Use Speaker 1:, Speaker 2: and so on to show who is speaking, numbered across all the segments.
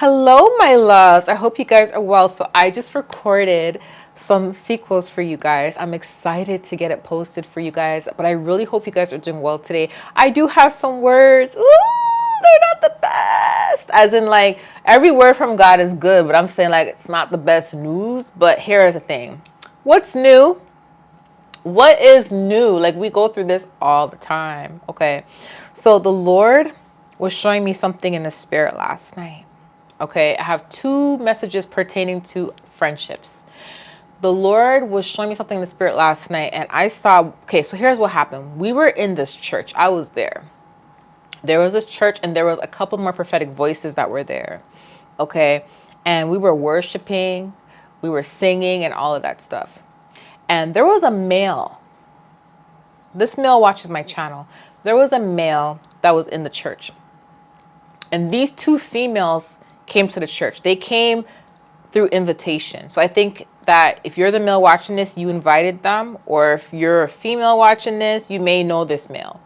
Speaker 1: Hello, my loves. I hope you guys are well. So I just recorded some sequels for you guys. I'm excited to get it posted for you guys, but I really hope you guys are doing well today. I do have some words. Ooh, they're not the best. As in, like, every word from God is good, but I'm saying, like, it's not the best news. But here is the thing. What's new? What is new? Like, we go through this all the time. Okay. So the Lord was showing me something in the spirit last night. Okay, I have two messages pertaining to friendships. The Lord was showing me something in the spirit last night, and I saw, okay, so here's what happened. We were in this church. I was there. There was this church, and there was a couple more prophetic voices that were there. Okay, and we were worshiping, we were singing, and all of that stuff. And there was a male. This male watches my channel. There was a male that was in the church. And these two females came to the church. They came through invitation. So I think that if you're the male watching this, you invited them, or if you're a female watching this, you may know this male.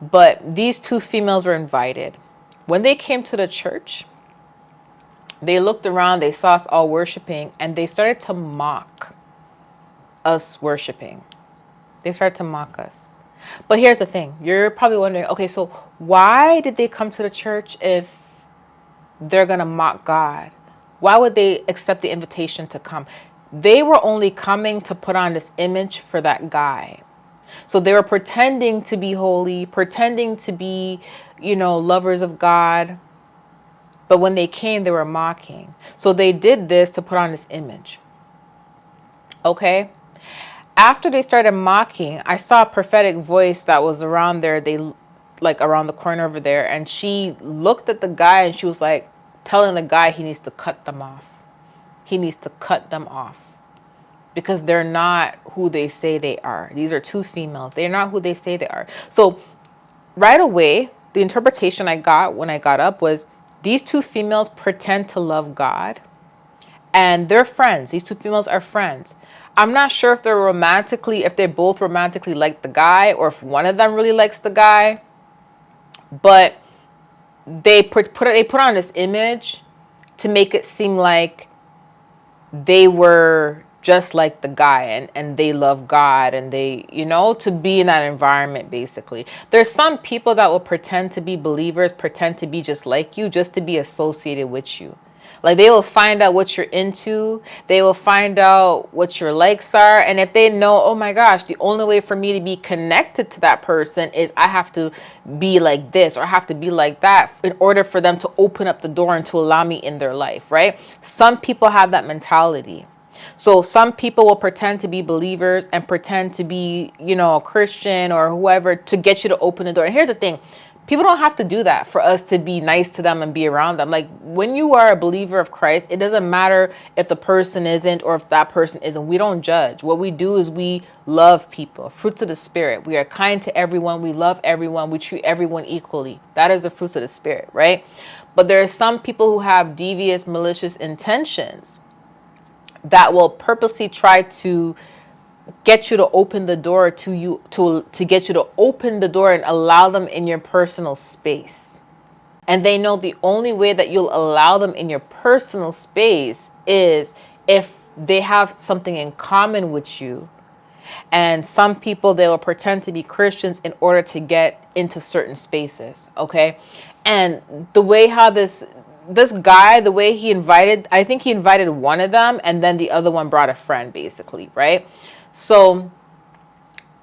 Speaker 1: But these two females were invited. When they came to the church, they looked around, they saw us all worshiping, and they started to mock us worshiping. They started to mock us. But here's the thing. You're probably wondering, okay, so why did they come to the church if they're going to mock God? Why would they accept the invitation to come? They were only coming to put on this image for that guy. So they were pretending to be holy, pretending to be, lovers of God. But when they came, they were mocking. So they did this to put on this image. Okay? After they started mocking, I saw a prophetic voice that was around there. Like around the corner over there. And she looked at the guy and she was like telling the guy he needs to cut them off. He needs to cut them off. Because they're not who they say they are. These are two females. They're not who they say they are. So right away, the interpretation I got when I got up was these two females pretend to love God. And they're friends. These two females are friends. I'm not sure if if they both romantically like the guy, or if one of them really likes the guy. But they put on this image to make it seem like they were just like the guy, and they love God, and they, to be in that environment. Basically, there's some people that will pretend to be believers, pretend to be just like you, just to be associated with you. Like, they will find out what you're into. They will find out what your likes are. And if they know, oh my gosh, the only way for me to be connected to that person is I have to be like this, or I have to be like that, in order for them to open up the door and to allow me in their life, right? Some people have that mentality. So some people will pretend to be believers and pretend to be, a Christian or whoever, to get you to open the door. And here's the thing. People don't have to do that for us to be nice to them and be around them. Like, when you are a believer of Christ, it doesn't matter if the person isn't or if that person isn't. We don't judge. What we do is we love people. Fruits of the Spirit. We are kind to everyone. We love everyone. We treat everyone equally. That is the fruits of the Spirit, right? But there are some people who have devious, malicious intentions that will purposely try to get you to open the door to get you to open the door and allow them in your personal space. And they know the only way that you'll allow them in your personal space is if they have something in common with you. And some people, they will pretend to be Christians in order to get into certain spaces. Okay. And the way how this guy, the way I think he invited one of them, and then the other one brought a friend, basically, right? So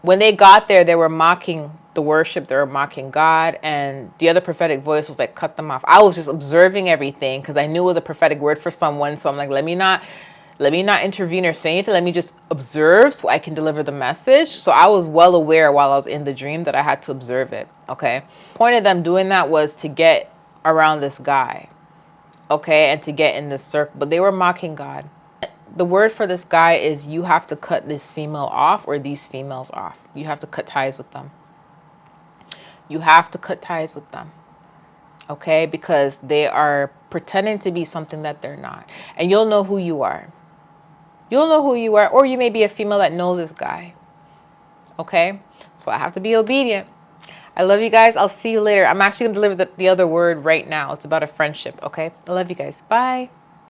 Speaker 1: when they got there, they were mocking the worship, they were mocking God, and the other prophetic voice was like, cut them off. I was just observing everything because I knew it was a prophetic word for someone. So I'm like, let me not intervene or say anything. Let me just observe so I can deliver the message. So I was well aware while I was in the dream that I had to observe it. Okay. The point of them doing that was to get around this guy. Okay. And to get in this circle, but they were mocking God. The word for this guy is you have to cut this female off, or these females off. You have to cut ties with them. You have to cut ties with them. Okay? Because they are pretending to be something that they're not. And you'll know who you are. You'll know who you are. Or you may be a female that knows this guy. Okay? So I have to be obedient. I love you guys. I'll see you later. I'm actually going to deliver the other word right now. It's about a friendship, okay? I love you guys. Bye.